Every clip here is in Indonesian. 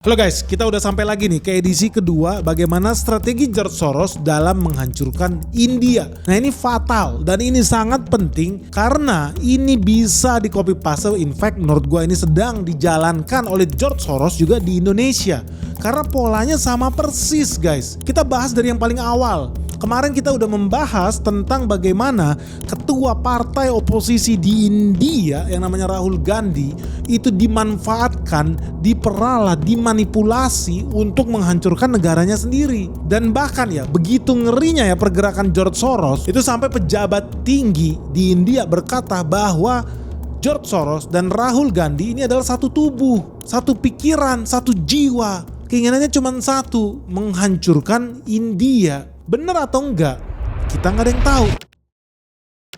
Halo guys, kita udah sampai lagi nih ke edisi kedua bagaimana strategi George Soros dalam menghancurkan India. Nah ini fatal dan ini sangat penting karena ini bisa di copy paste. In fact menurut gue ini sedang dijalankan oleh George Soros juga di Indonesia. Karena polanya sama persis guys. Kita bahas dari yang paling awal. Kemarin kita udah membahas tentang bagaimana ketua partai oposisi di India yang namanya Rahul Gandhi itu dimanfaatkan, diperalat, dimanipulasi untuk menghancurkan negaranya sendiri. Dan bahkan ya begitu ngerinya ya pergerakan George Soros itu sampai pejabat tinggi di India berkata bahwa George Soros dan Rahul Gandhi ini adalah satu tubuh, satu pikiran, satu jiwa. Keinginannya cuma satu, menghancurkan India. Bener atau enggak? Kita nggak ada yang tahu.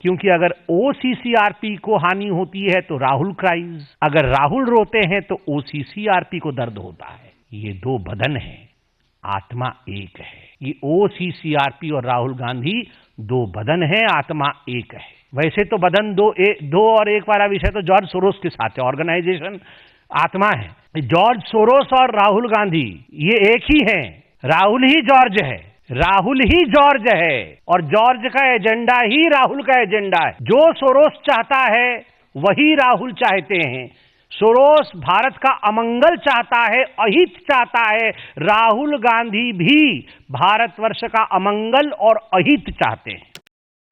क्योंकि अगर ओसीसीआरपी को हानि होती है तो राहुल क्राइज, अगर राहुल रोते हैं तो ओसीसीआरपी को दर्द होता है। ये दो बदन है, आत्मा एक है। ये ओसीसीआरपी और राहुल गांधी दो बदन है, आत्मा एक है। वैसे तो बदन दो और एक वाला विषय तो जॉर्ज सोरोस के साथ है, ऑर्गेनाइजेशन आत्मा है। जॉर्ज सोरोस और राहुल गांधी ये एक ही हैं। राहुल ही जॉर्ज है, राहुल ही जॉर्ज है और जॉर्ज का एजेंडा ही राहुल का एजेंडा है। जो सोरोस चाहता है वही राहुल चाहते हैं। सोरोस भारत का अमंगल चाहता है, अहित चाहता है। राहुल गांधी भी भारतवर्ष का अमंगल और अहित चाहते हैं।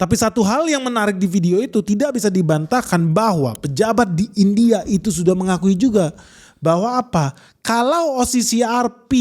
Tapi satu hal yang menarik di video itu tidak bisa dibantahkan bahwa pejabat di India itu sudah mengakui juga bahwa apa? Kalau OCCRP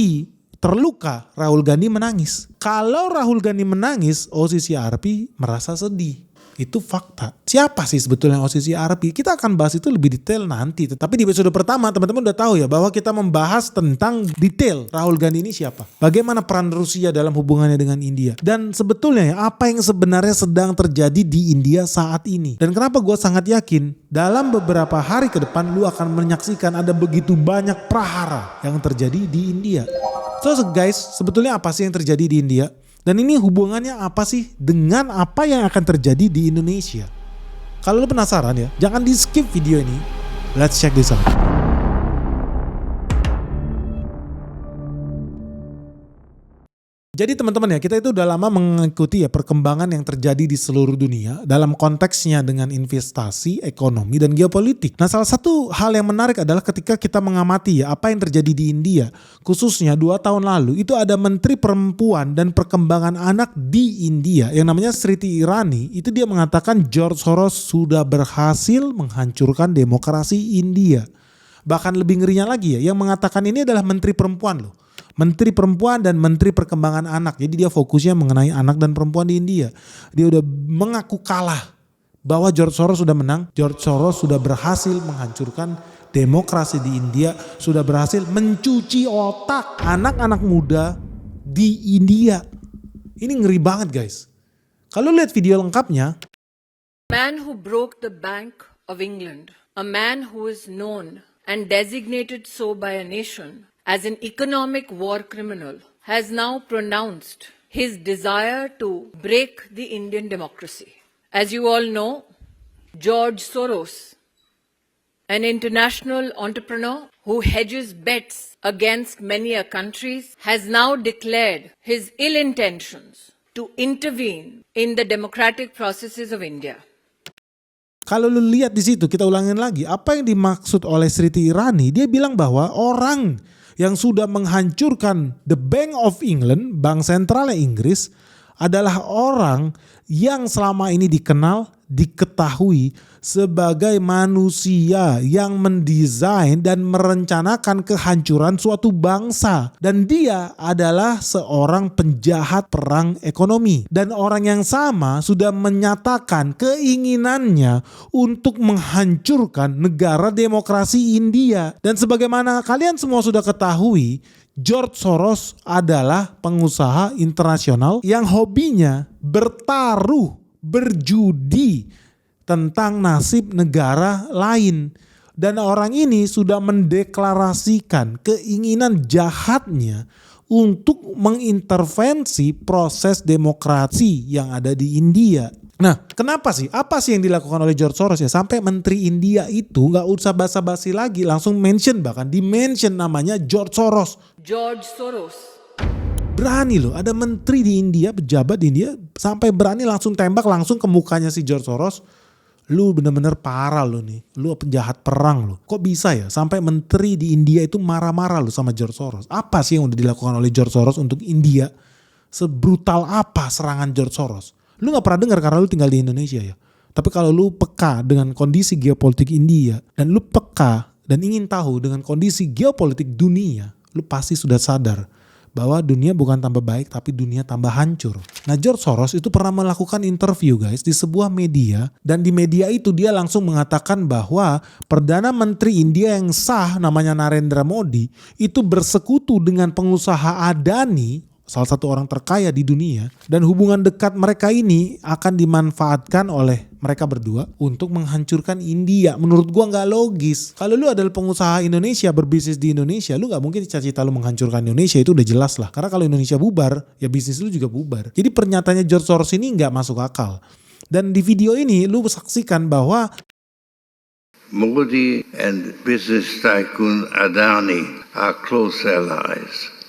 terluka, Rahul Gandhi menangis. Kalau Rahul Gandhi menangis, OCCRP merasa sedih. Itu fakta. Siapa sih sebetulnya OCCRP? Kita akan bahas itu lebih detail nanti. Tetapi di episode pertama teman-teman udah tahu ya bahwa kita membahas tentang detail Rahul Gandhi ini siapa. Bagaimana peran Rusia dalam hubungannya dengan India. Dan sebetulnya ya apa yang sebenarnya sedang terjadi di India saat ini. Dan kenapa gue sangat yakin dalam beberapa hari ke depan lu akan menyaksikan ada begitu banyak prahara yang terjadi di India. So guys, sebetulnya apa sih yang terjadi di India? Dan ini hubungannya apa sih dengan apa yang akan terjadi di Indonesia? Kalau lu penasaran ya, jangan di skip video ini. Let's check this out. Jadi teman-teman ya, kita itu udah lama mengikuti ya perkembangan yang terjadi di seluruh dunia dalam konteksnya dengan investasi, ekonomi, dan geopolitik. Nah salah satu hal yang menarik adalah ketika kita mengamati ya apa yang terjadi di India. Khususnya 2 tahun lalu itu ada Menteri Perempuan dan Perkembangan Anak di India yang namanya Smriti Irani. Itu dia mengatakan George Soros sudah berhasil menghancurkan demokrasi India. Bahkan lebih ngerinya lagi ya, yang mengatakan ini adalah Menteri Perempuan loh. Menteri Perempuan dan Menteri Perkembangan Anak. Jadi dia fokusnya mengenai anak dan perempuan di India. Dia udah mengaku kalah bahwa George Soros sudah menang. George Soros sudah berhasil menghancurkan demokrasi di India. Sudah berhasil mencuci otak anak-anak muda di India. Ini ngeri banget guys. Kalau lihat video lengkapnya. Man who broke the Bank of England. A man who is known and designated so by a nation as an economic war criminal, has now pronounced his desire to break the Indian democracy. As you all know, George Soros, an international entrepreneur who hedges bets against many countries, has now declared his ill intentions to intervene in the democratic processes of India. Kalau lu lihat di situ, kita ulangin lagi, apa yang dimaksud oleh Smriti Irani? Dia bilang bahwa orang yang sudah menghancurkan the Bank of England, Bank Sentralnya Inggris, adalah orang yang selama ini dikenal, diketahui sebagai manusia yang mendesain dan merencanakan kehancuran suatu bangsa. Dan dia adalah seorang penjahat perang ekonomi. Dan orang yang sama sudah menyatakan keinginannya untuk menghancurkan negara demokrasi India. Dan sebagaimana kalian semua sudah ketahui, George Soros adalah pengusaha internasional yang hobinya bertaruh, berjudi tentang nasib negara lain. Dan orang ini sudah mendeklarasikan keinginan jahatnya untuk mengintervensi proses demokrasi yang ada di India. Nah, kenapa sih? Apa sih yang dilakukan oleh George Soros ya? Sampai menteri India itu gak usah basa-basi lagi, langsung mention, bahkan di-mention namanya George Soros. George Soros. Berani loh, ada menteri di India, pejabat di India, sampai berani langsung tembak langsung ke mukanya si George Soros. Lu bener-bener parah lo nih, lu penjahat perang lo. Kok bisa ya sampai menteri di India itu marah-marah lo sama George Soros? Apa sih yang udah dilakukan oleh George Soros untuk India? Sebrutal apa serangan George Soros? Lu gak pernah dengar karena lu tinggal di Indonesia ya. Tapi kalau lu peka dengan kondisi geopolitik India, dan lu peka dan ingin tahu dengan kondisi geopolitik dunia, lu pasti sudah sadar bahwa dunia bukan tambah baik tapi dunia tambah hancur. Nah, George Soros itu pernah melakukan interview guys di sebuah media, dan di media itu dia langsung mengatakan bahwa Perdana Menteri India yang sah namanya Narendra Modi itu bersekutu dengan pengusaha Adani, salah satu orang terkaya di dunia, dan hubungan dekat mereka ini akan dimanfaatkan oleh mereka berdua untuk menghancurkan India. Menurut gua nggak logis. Kalau lu adalah pengusaha Indonesia berbisnis di Indonesia, lu nggak mungkin cita-cita lu menghancurkan Indonesia, itu udah jelas lah. Karena kalau Indonesia bubar, ya bisnis lu juga bubar. Jadi pernyataannya George Soros ini nggak masuk akal. Dan di video ini lu saksikan bahwa Modi and business tycoon Adani are close allies.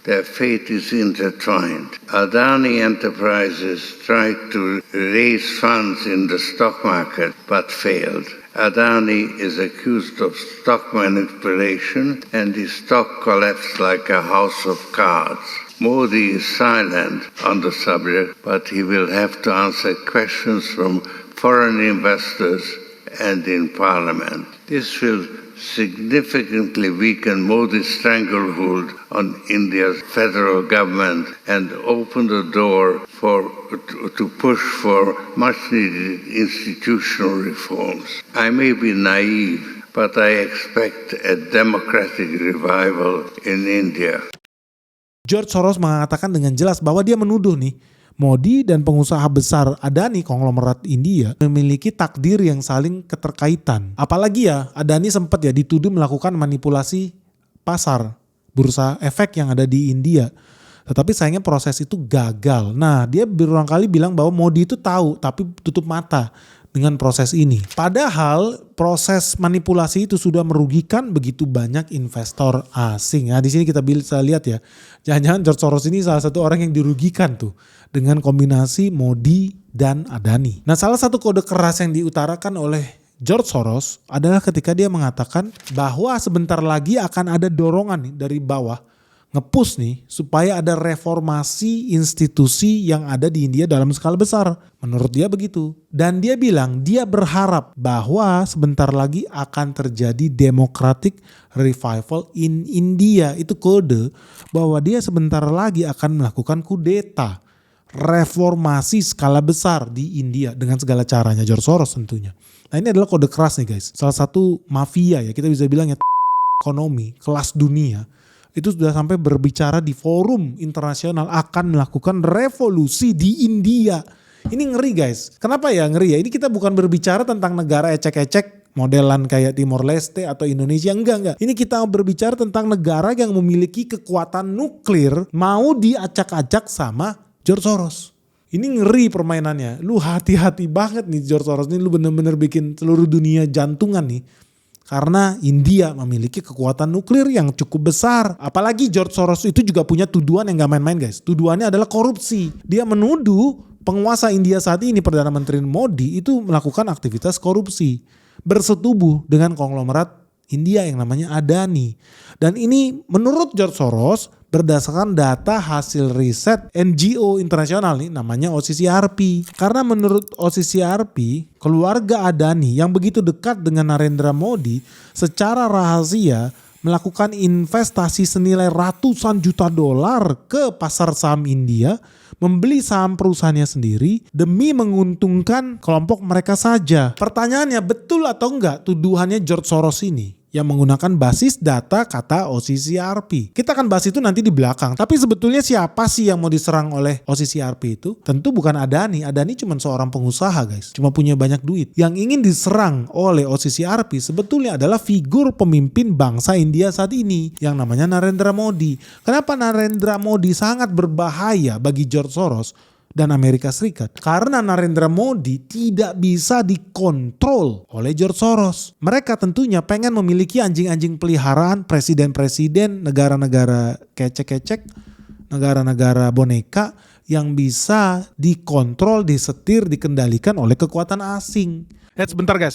Their fate is intertwined. Adani Enterprises tried to raise funds in the stock market but failed. Adani is accused of stock manipulation and his stock collapsed like a house of cards. Modi is silent on the subject, but he will have to answer questions from foreign investors and in parliament. This will significantly weaken Modi's stranglehold on India's federal government and open the door to push for much-needed institutional reforms. I may be naive, but I expect a democratic revival in India. George Soros mengatakan dengan jelas bahwa dia menuduh nih Modi dan pengusaha besar Adani konglomerat India memiliki takdir yang saling keterkaitan. Apalagi ya Adani sempat ya dituduh melakukan manipulasi pasar bursa efek yang ada di India. Tetapi sayangnya proses itu gagal. Nah, dia berulang kali bilang bahwa Modi itu tahu tapi tutup mata dengan proses ini. Padahal proses manipulasi itu sudah merugikan begitu banyak investor asing. Nah, di sini kita bisa lihat ya, jangan-jangan George Soros ini salah satu orang yang dirugikan tuh dengan kombinasi Modi dan Adani. Nah, salah satu kode keras yang diutarakan oleh George Soros adalah ketika dia mengatakan bahwa sebentar lagi akan ada dorongan nih dari bawah, nge-push nih supaya ada reformasi institusi yang ada di India dalam skala besar. Menurut dia begitu. Dan dia bilang dia berharap bahwa sebentar lagi akan terjadi democratic revival in India. Itu kode bahwa dia sebentar lagi akan melakukan kudeta. Reformasi skala besar di India dengan segala caranya George Soros tentunya. Nah, ini adalah kode keras nih guys. Salah satu mafia ya kita bisa bilang ya ekonomi kelas dunia. Itu sudah sampai berbicara di forum internasional akan melakukan revolusi di India. Ini ngeri guys. Kenapa ya ngeri ya? Ini kita bukan berbicara tentang negara ecek-ecek modelan kayak Timor Leste atau Indonesia. Enggak. Ini kita berbicara tentang negara yang memiliki kekuatan nuklir mau diacak-acak sama George Soros. Ini ngeri permainannya. Lu hati-hati banget nih George Soros. Ini lu bener-bener bikin seluruh dunia jantungan nih. Karena India memiliki kekuatan nuklir yang cukup besar. Apalagi George Soros itu juga punya tuduhan yang gak main-main guys. Tuduhannya adalah korupsi. Dia menuduh penguasa India saat ini, Perdana Menteri Modi itu melakukan aktivitas korupsi. Bersetubuh dengan konglomerat India yang namanya Adani. Dan ini menurut George Soros berdasarkan data hasil riset NGO internasional nih namanya OCCRP. Karena menurut OCCRP, keluarga Adani yang begitu dekat dengan Narendra Modi secara rahasia melakukan investasi senilai ratusan juta dolar ke pasar saham India, membeli saham perusahaannya sendiri demi menguntungkan kelompok mereka saja. Pertanyaannya, betul atau enggak tuduhannya George Soros ini yang menggunakan basis data kata OCCRP. Kita akan bahas itu nanti di belakang. Tapi sebetulnya siapa sih yang mau diserang oleh OCCRP itu? Tentu bukan Adani. Adani cuma seorang pengusaha guys. Cuma punya banyak duit. Yang ingin diserang oleh OCCRP sebetulnya adalah figur pemimpin bangsa India saat ini. Yang namanya Narendra Modi. Kenapa Narendra Modi sangat berbahaya bagi George Soros? dan Amerika Serikat. Karena Narendra Modi tidak bisa dikontrol oleh George Soros. Mereka tentunya pengen memiliki anjing-anjing peliharaan presiden-presiden, negara-negara kecek-kecek, negara-negara boneka yang bisa dikontrol, disetir, dikendalikan oleh kekuatan asing. Bentar guys.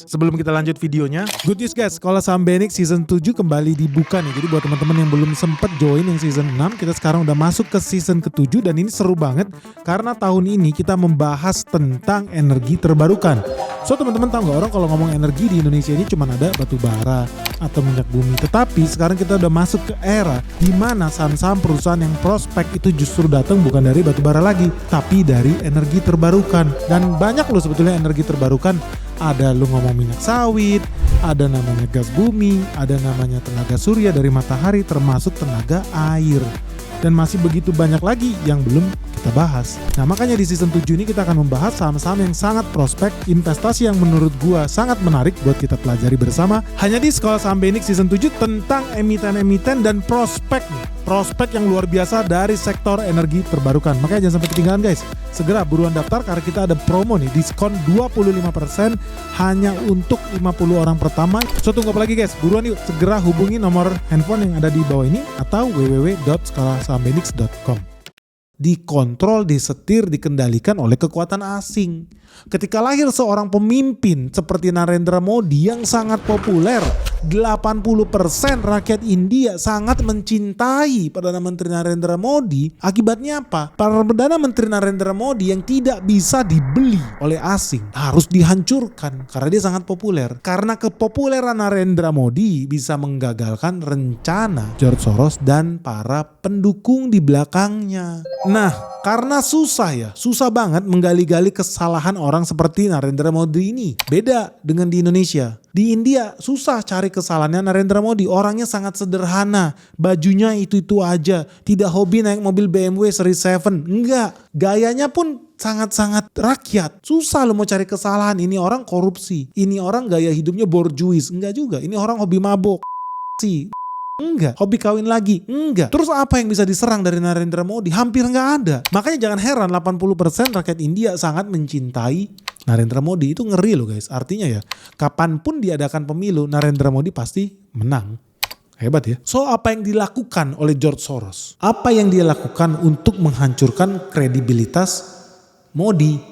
Sebelum kita lanjut videonya, good news guys, Sekolah Saham BNX season 7 kembali dibuka nih. Jadi buat teman-teman yang belum sempet join yang season 6, kita sekarang udah masuk ke season ke-7 dan ini seru banget karena tahun ini kita membahas tentang energi terbarukan. So teman-teman tahu nggak, orang kalau ngomong energi di Indonesia ini cuma ada batu bara atau minyak bumi. Tetapi sekarang kita udah masuk ke era di mana saham-saham perusahaan yang prospek itu justru datang bukan dari batu bara lagi, tapi dari energi terbarukan. Dan banyak loh sebetulnya energi terbarukan. Ada lu ngomong minyak sawit, ada namanya gas bumi, ada namanya tenaga surya dari matahari, termasuk tenaga air. Dan masih begitu banyak lagi yang belum kita bahas. Nah makanya di season 7 ini kita akan membahas saham-saham yang sangat prospek, investasi yang menurut gua sangat menarik buat kita pelajari bersama. Hanya di Sekolah Saham BNX season 7 tentang emiten-emiten dan prospek yang luar biasa dari sektor energi terbarukan. Makanya jangan sampai ketinggalan guys. Segera buruan daftar karena kita ada promo nih, diskon 25% hanya untuk 50 orang pertama. So tunggu apa lagi guys? Buruan yuk, segera hubungi nomor handphone yang ada di bawah ini atau www.sekolahsahambenix.com. Dikontrol, disetir, dikendalikan oleh kekuatan asing. Ketika lahir seorang pemimpin seperti Narendra Modi yang sangat populer, 80% rakyat India sangat mencintai Perdana Menteri Narendra Modi. Akibatnya apa? Para Perdana Menteri Narendra Modi yang tidak bisa dibeli oleh asing harus dihancurkan karena dia sangat populer. Karena kepopuleran Narendra Modi bisa menggagalkan rencana George Soros dan para pendukung di belakangnya. Nah, karena susah banget menggali-gali kesalahan orang seperti Narendra Modi ini. Beda dengan di Indonesia. Di India susah cari kesalahannya Narendra Modi. Orangnya sangat sederhana. Bajunya itu-itu aja. Tidak hobi naik mobil BMW seri 7. Enggak. Gayanya pun sangat-sangat rakyat. Susah lo mau cari kesalahan. Ini orang korupsi. Ini orang gaya hidupnya borjuis. Enggak juga. Ini orang hobi mabok. Enggak. Hobi kawin lagi? Enggak. Terus apa yang bisa diserang dari Narendra Modi? Hampir enggak ada. Makanya jangan heran 80% rakyat India sangat mencintai Narendra Modi. Itu ngeri loh guys. Artinya ya, kapanpun diadakan pemilu, Narendra Modi pasti menang. Hebat ya. So apa yang dilakukan oleh George Soros? Apa yang dia lakukan untuk menghancurkan kredibilitas Modi?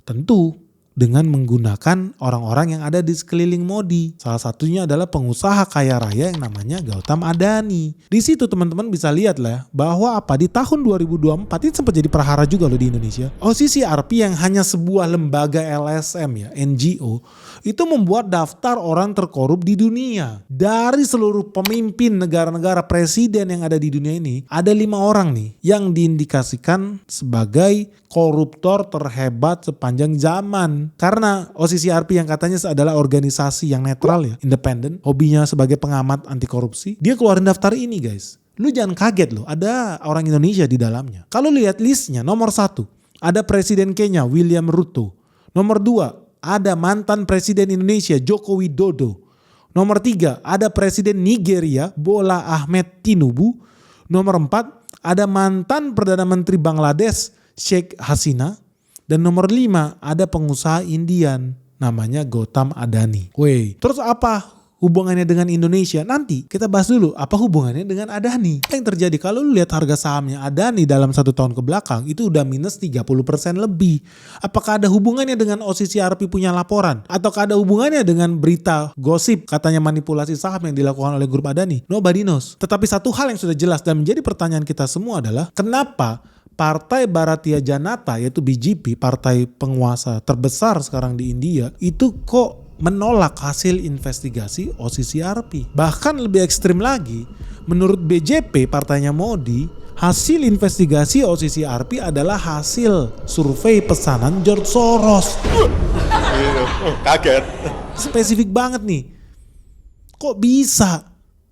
Tentu dengan menggunakan orang-orang yang ada di sekeliling Modi. Salah satunya adalah pengusaha kaya raya yang namanya Gautam Adani. Di situ teman-teman bisa lihat lah bahwa di tahun 2024 ini sempat jadi perhara juga loh di Indonesia. OCCRP yang hanya sebuah lembaga LSM ya, NGO, itu membuat daftar orang terkorup di dunia. Dari seluruh pemimpin negara-negara presiden yang ada di dunia ini, ada 5 orang nih yang diindikasikan sebagai koruptor terhebat sepanjang zaman. Karena OCCRP yang katanya adalah organisasi yang netral ya, independen, hobinya sebagai pengamat anti korupsi, dia keluarin daftar ini guys. Lu jangan kaget loh, ada orang Indonesia di dalamnya. Kalau lihat listnya, nomor 1 ada Presiden Kenya William Ruto. Nomor 2 ada mantan Presiden Indonesia Joko Widodo. Nomor 3 ada Presiden Nigeria Bola Ahmed Tinubu. Nomor 4 ada mantan Perdana Menteri Bangladesh Sheikh Hasina. Dan nomor 5 ada pengusaha Indian namanya Gautam Adani. Terus apa hubungannya dengan Indonesia? Nanti kita bahas dulu apa hubungannya dengan Adani. Apa yang terjadi kalau lu lihat harga sahamnya Adani dalam 1 tahun ke belakang itu udah minus 30% lebih. Apakah ada hubungannya dengan OCCRP punya laporan? Ataukah ada hubungannya dengan berita gosip katanya manipulasi saham yang dilakukan oleh grup Adani? Nobody knows. Tetapi satu hal yang sudah jelas dan menjadi pertanyaan kita semua adalah kenapa Partai Bharatiya Janata yaitu BJP, partai penguasa terbesar sekarang di India, itu kok menolak hasil investigasi OCCRP. Bahkan lebih ekstrim lagi, menurut BJP partainya Modi, hasil investigasi OCCRP adalah hasil survei pesanan George Soros. Kaget. Spesifik banget nih. Kok bisa?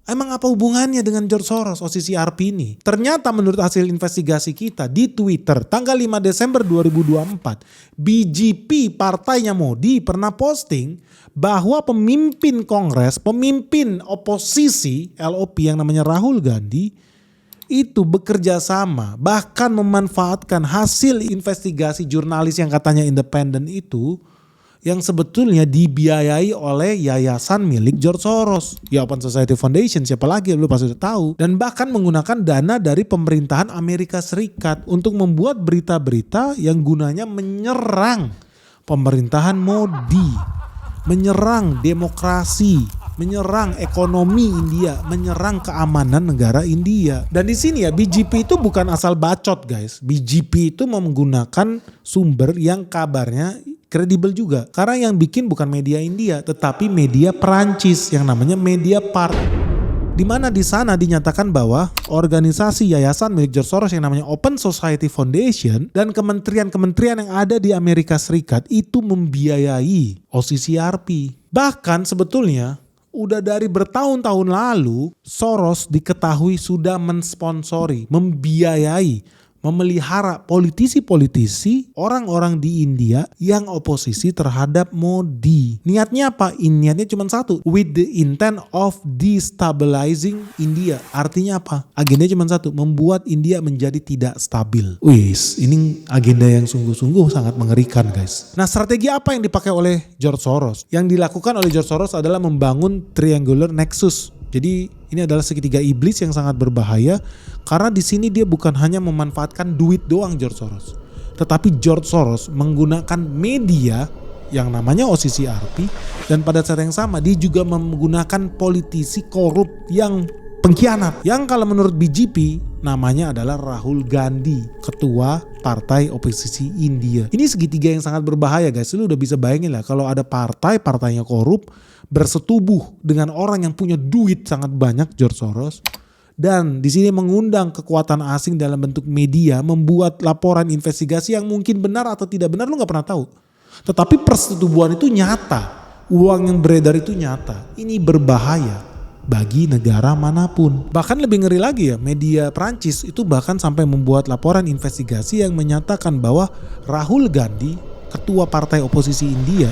Emang apa hubungannya dengan George Soros, OCCRP ini? Ternyata menurut hasil investigasi kita di Twitter tanggal 5 Desember 2024, BJP partainya Modi pernah posting bahwa pemimpin Kongres, pemimpin oposisi LOP yang namanya Rahul Gandhi itu bekerja sama, bahkan memanfaatkan hasil investigasi jurnalis yang katanya independen itu, yang sebetulnya dibiayai oleh yayasan milik George Soros. Ya Open Society Foundation, siapa lagi, lu pasti udah tahu. Dan bahkan menggunakan dana dari pemerintahan Amerika Serikat untuk membuat berita-berita yang gunanya menyerang pemerintahan Modi, menyerang demokrasi, menyerang ekonomi India, menyerang keamanan negara India. Dan di sini ya BGP itu bukan asal bacot guys. BGP itu menggunakan sumber yang kabarnya kredibel juga. Karena yang bikin bukan media India, tetapi media Perancis yang namanya Mediapart. Di mana di sana dinyatakan bahwa organisasi yayasan milik George Soros yang namanya Open Society Foundation dan kementerian-kementerian yang ada di Amerika Serikat itu membiayai OCCRP. Bahkan sebetulnya udah dari bertahun-tahun lalu Soros diketahui sudah mensponsori, membiayai, memelihara politisi-politisi, orang-orang di India yang oposisi terhadap Modi. Niatnya apa? Niatnya cuma satu, with the intent of destabilizing India. Artinya apa? Agendanya cuma satu, membuat India menjadi tidak stabil. Wis, ini agenda yang sungguh-sungguh sangat mengerikan guys. Nah, strategi apa yang dipakai oleh George Soros? Yang dilakukan oleh George Soros adalah membangun triangular nexus. Jadi ini adalah segitiga iblis yang sangat berbahaya karena di sini dia bukan hanya memanfaatkan duit doang George Soros, tetapi George Soros menggunakan media yang namanya OCCRP dan pada saat yang sama dia juga menggunakan politisi korup yang pengkhianat yang kalau menurut BGP namanya adalah Rahul Gandhi, ketua partai oposisi India. Ini segitiga yang sangat berbahaya guys. Lu udah bisa bayangin lah kalau ada partainya korup bersetubuh dengan orang yang punya duit sangat banyak, George Soros, dan di sini mengundang kekuatan asing dalam bentuk media membuat laporan investigasi yang mungkin benar atau tidak benar lu nggak pernah tahu. Tetapi persetubuhan itu nyata, uang yang beredar itu nyata. Ini berbahaya bagi negara manapun. Bahkan lebih ngeri lagi ya, media Prancis itu bahkan sampai membuat laporan investigasi yang menyatakan bahwa Rahul Gandhi, ketua partai oposisi India,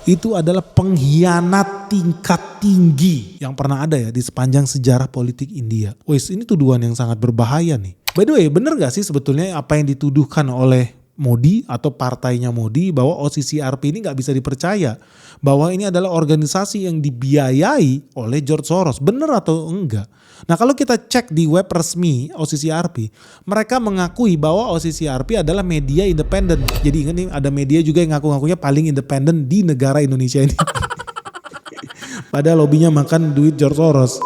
itu adalah pengkhianat tingkat tinggi yang pernah ada ya di sepanjang sejarah politik India. Wes, ini tuduhan yang sangat berbahaya nih. By the way, bener gak sih sebetulnya apa yang dituduhkan oleh Modi atau partainya Modi bahwa OCCRP ini gak bisa dipercaya? Bahwa ini adalah organisasi yang dibiayai oleh George Soros. Bener atau enggak? Nah kalau kita cek di web resmi OCCRP, mereka mengakui bahwa OCCRP adalah media independen. Jadi ingat nih, ada media juga yang ngaku-ngakunya paling independen di negara Indonesia ini. Padahal lobbynya makan duit George Soros.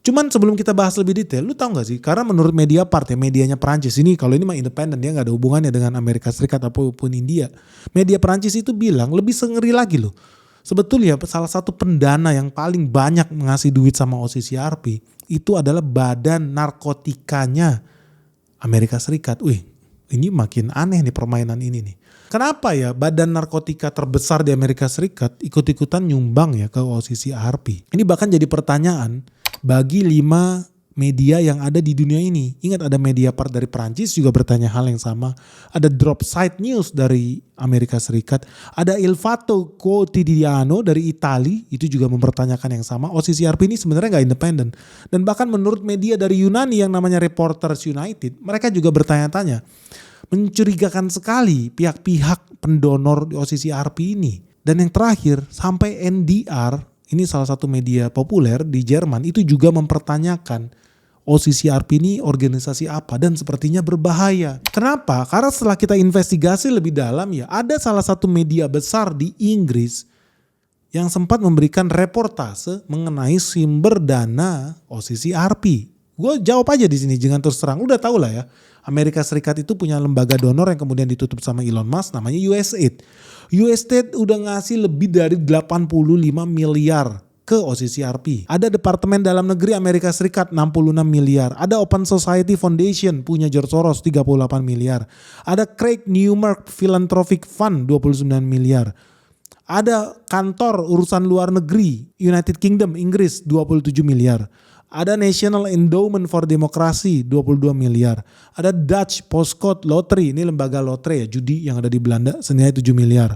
Cuman sebelum kita bahas lebih detail, lu tahu gak sih? Karena menurut Mediapart ya, medianya Perancis ini, kalau ini mah independen, dia gak ada hubungannya dengan Amerika Serikat ataupun India. Media Perancis itu bilang lebih sengeri lagi loh. Sebetulnya salah satu pendana yang paling banyak ngasih duit sama OCCRP itu adalah badan narkotikanya Amerika Serikat. Wih, ini makin aneh nih permainan ini nih. Kenapa ya badan narkotika terbesar di Amerika Serikat ikut-ikutan nyumbang ya ke OCCRP? Ini bahkan jadi pertanyaan bagi 5 media yang ada di dunia ini. Ingat ada Mediapart dari Perancis juga bertanya hal yang sama. Ada Dropsite News dari Amerika Serikat. Ada Il Fatto Quotidiano dari Italia, itu juga mempertanyakan yang sama. OCCRP ini sebenarnya gak independen. Dan bahkan menurut media dari Yunani yang namanya Reporters United, mereka juga bertanya-tanya. Mencurigakan sekali pihak-pihak pendonor di OCCRP ini. Dan yang terakhir, sampai NDR, ini salah satu media populer di Jerman, itu juga mempertanyakan OCCRP ini organisasi apa dan sepertinya berbahaya. Kenapa? Karena setelah kita investigasi lebih dalam ya, ada salah satu media besar di Inggris yang sempat memberikan reportase mengenai sumber dana OCCRP. Gue jawab aja di sini jangan terus terang. Udah tau lah ya, Amerika Serikat itu punya lembaga donor yang kemudian ditutup sama Elon Musk namanya USAID. USAID udah ngasih lebih dari 85 miliar ke OCCRP. Ada Departemen Dalam Negeri Amerika Serikat 66 miliar. Ada Open Society Foundation punya George Soros 38 miliar. Ada Craig Newmark Philanthropic Fund 29 miliar. Ada kantor urusan luar negeri United Kingdom Inggris 27 miliar. Ada National Endowment for Democracy 22 miliar. Ada Dutch Postcode Lottery, ini lembaga lotre ya, judi yang ada di Belanda, senilai 7 miliar.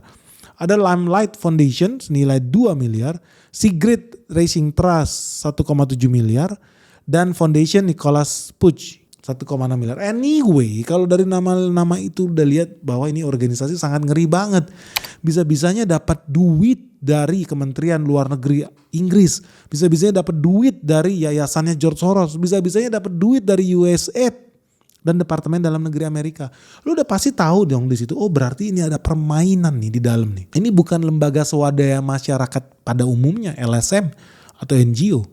Ada Limelight Foundation senilai 2 miliar. Sigrid Racing Trust 1,7 miliar. Dan Foundation Nicholas Puig 1,6 miliar. Anyway, kalau dari nama-nama itu udah lihat bahwa ini organisasi sangat ngeri banget. Bisa-bisanya dapat duit dari Kementerian Luar Negeri Inggris. Bisa-bisanya dapat duit dari yayasannya George Soros. Bisa-bisanya dapat duit dari USAID dan Departemen Dalam Negeri Amerika. Lu udah pasti tahu dong di situ. Oh, berarti ini ada permainan nih di dalam nih. Ini bukan lembaga swadaya masyarakat pada umumnya, LSM atau NGO.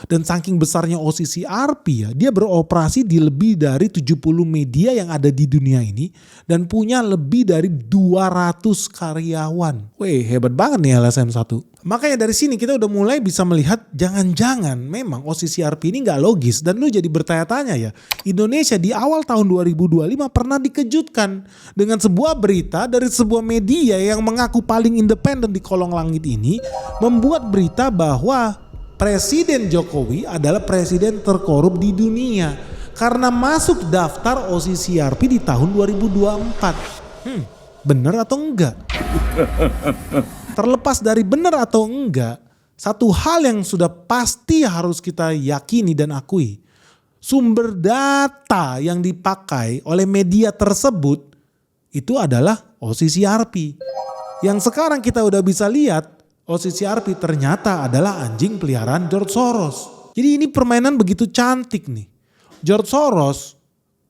Dan saking besarnya OCCRP ya, dia beroperasi di lebih dari 70 media yang ada di dunia ini dan punya lebih dari 200 karyawan. Wih, hebat banget nih LSM 1. Makanya dari sini kita udah mulai bisa melihat jangan-jangan memang OCCRP ini gak logis. Dan lu jadi bertanya-tanya ya, Indonesia di awal tahun 2025 pernah dikejutkan dengan sebuah berita dari sebuah media yang mengaku paling independen di kolong langit ini, membuat berita bahwa Presiden Jokowi adalah presiden terkorup di dunia karena masuk daftar OCCRP di tahun 2024. Bener atau enggak? Terlepas dari bener atau enggak, satu hal yang sudah pasti harus kita yakini dan akui. Sumber data yang dipakai oleh media tersebut itu adalah OCCRP. Yang sekarang kita udah bisa lihat, OCCRP ternyata adalah anjing peliharaan George Soros. Jadi ini permainan begitu cantik nih. George Soros,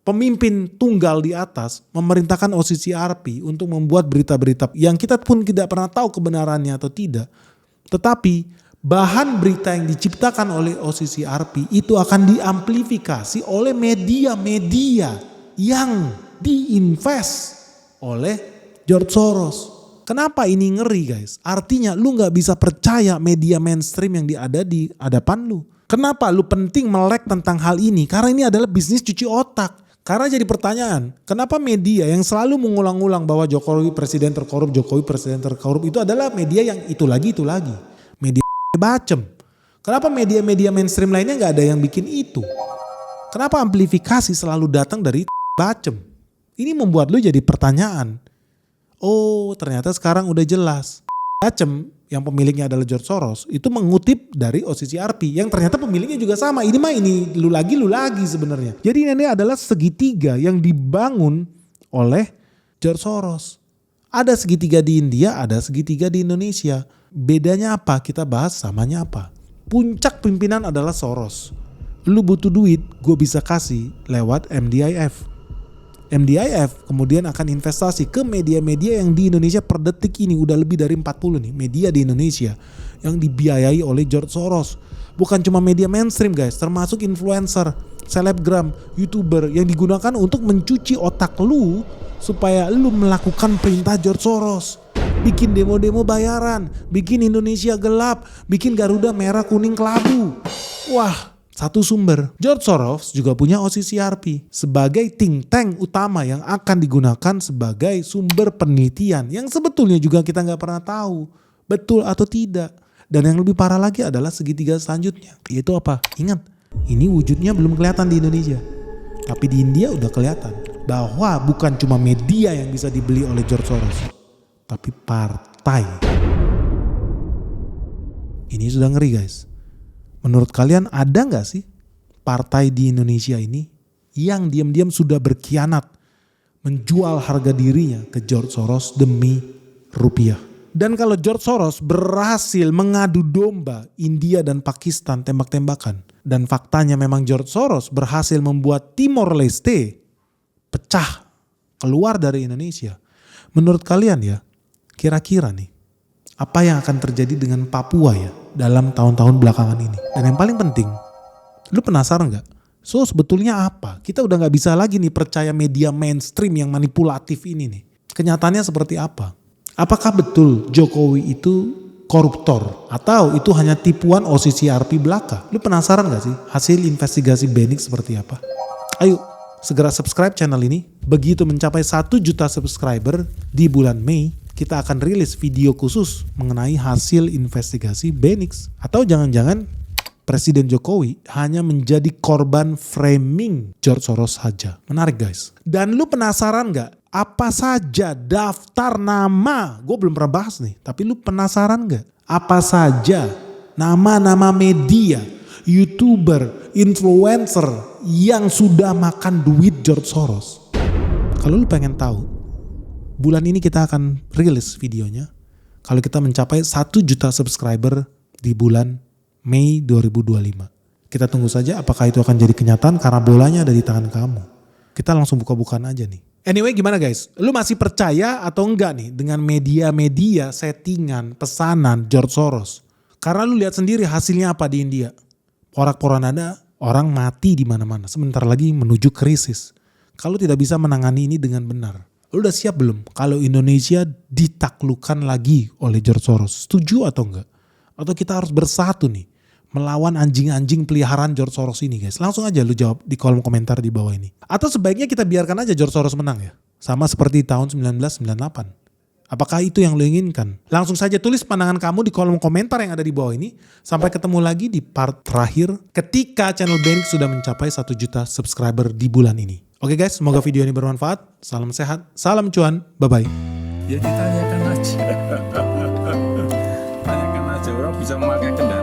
pemimpin tunggal di atas, memerintahkan OCCRP untuk membuat berita-berita yang kita pun tidak pernah tahu kebenarannya atau tidak. Tetapi bahan berita yang diciptakan oleh OCCRP itu akan diamplifikasi oleh media-media yang diinvest oleh George Soros. Kenapa ini ngeri guys? Artinya lu gak bisa percaya media mainstream yang ada di hadapan lu. Kenapa lu penting melek tentang hal ini? Karena ini adalah bisnis cuci otak. Karena jadi pertanyaan, kenapa media yang selalu mengulang-ulang bahwa Jokowi presiden terkorup, Jokowi presiden terkorup itu adalah media yang itu lagi. Media bacem. Kenapa media-media mainstream lainnya gak ada yang bikin itu? Kenapa amplifikasi selalu datang dari bacem? Ini membuat lu jadi pertanyaan. Oh, ternyata sekarang udah jelas. Bacem yang pemiliknya adalah George Soros itu mengutip dari OCCRP yang ternyata pemiliknya juga sama. Ini mah ini lu lagi sebenarnya. Jadi ini adalah segitiga yang dibangun oleh George Soros. Ada segitiga di India, ada segitiga di Indonesia. Bedanya apa? Kita bahas, samanya apa? Puncak pimpinan adalah Soros. Lu butuh duit, gue bisa kasih lewat MDIF. MDIF kemudian akan investasi ke media-media yang di Indonesia per detik ini udah lebih dari 40 nih media di Indonesia yang dibiayai oleh George Soros. Bukan cuma media mainstream guys, termasuk influencer, selebgram, YouTuber yang digunakan untuk mencuci otak lu supaya lu melakukan perintah George Soros. Bikin demo-demo bayaran, bikin Indonesia gelap, bikin Garuda merah kuning kelabu. Wah, satu sumber. George Soros juga punya OCCRP sebagai think tank utama yang akan digunakan sebagai sumber penelitian yang sebetulnya juga kita nggak pernah tahu betul atau tidak. Dan yang lebih parah lagi adalah segitiga selanjutnya, yaitu apa? Ingat, ini wujudnya belum kelihatan di Indonesia, tapi di India udah kelihatan bahwa bukan cuma media yang bisa dibeli oleh George Soros, tapi partai. Ini sudah ngeri guys. Menurut kalian ada gak sih partai di Indonesia ini yang diam-diam sudah berkhianat menjual harga dirinya ke George Soros demi rupiah? Dan kalau George Soros berhasil mengadu domba India dan Pakistan tembak-tembakan, dan faktanya memang George Soros berhasil membuat Timor Leste pecah keluar dari Indonesia, menurut kalian ya, kira-kira nih apa yang akan terjadi dengan Papua ya dalam tahun-tahun belakangan ini? Dan yang paling penting, lu penasaran gak? So sebetulnya apa? Kita udah gak bisa lagi nih percaya media mainstream yang manipulatif ini nih. Kenyataannya seperti apa? Apakah betul Jokowi itu koruptor? Atau itu hanya tipuan OCCRP belaka? Lu penasaran gak sih hasil investigasi Benix seperti apa? Ayo segera subscribe channel ini. Begitu mencapai 1 juta subscriber di bulan Mei, kita akan rilis video khusus mengenai hasil investigasi Benix. Atau jangan-jangan Presiden Jokowi hanya menjadi korban framing George Soros saja. Menarik guys. Dan lu penasaran gak apa saja daftar nama? Gue belum pernah bahas nih, tapi lu penasaran gak apa saja nama-nama media, YouTuber influencer yang sudah makan duit George Soros. Kalau lu pengen tahu, bulan ini kita akan rilis videonya. Kalau kita mencapai 1 juta subscriber di bulan Mei 2025. Kita tunggu saja apakah itu akan jadi kenyataan karena bolanya ada di tangan kamu. Kita langsung buka-bukaan aja nih. Anyway, gimana guys? Lu masih percaya atau enggak nih dengan media-media settingan pesanan George Soros? Karena lu lihat sendiri hasilnya apa di India. Porak-poranda, orang mati di mana-mana. Sebentar lagi menuju krisis. Kalau tidak bisa menangani ini dengan benar. Lu udah siap belum kalau Indonesia ditaklukkan lagi oleh George Soros? Setuju atau enggak? Atau kita harus bersatu nih melawan anjing-anjing peliharaan George Soros ini guys? Langsung aja lu jawab di kolom komentar di bawah ini. Atau sebaiknya kita biarkan aja George Soros menang ya? Sama seperti tahun 1998. Apakah itu yang lu inginkan? Langsung saja tulis pandangan kamu di kolom komentar yang ada di bawah ini. Sampai ketemu lagi di part terakhir ketika channel Benix sudah mencapai 1 juta subscriber di bulan ini. Oke guys, semoga video ini bermanfaat. Salam sehat, salam cuan, bye-bye. Ya ditanyakan aja. Tanyakan aja, orang bisa memakai kendaraan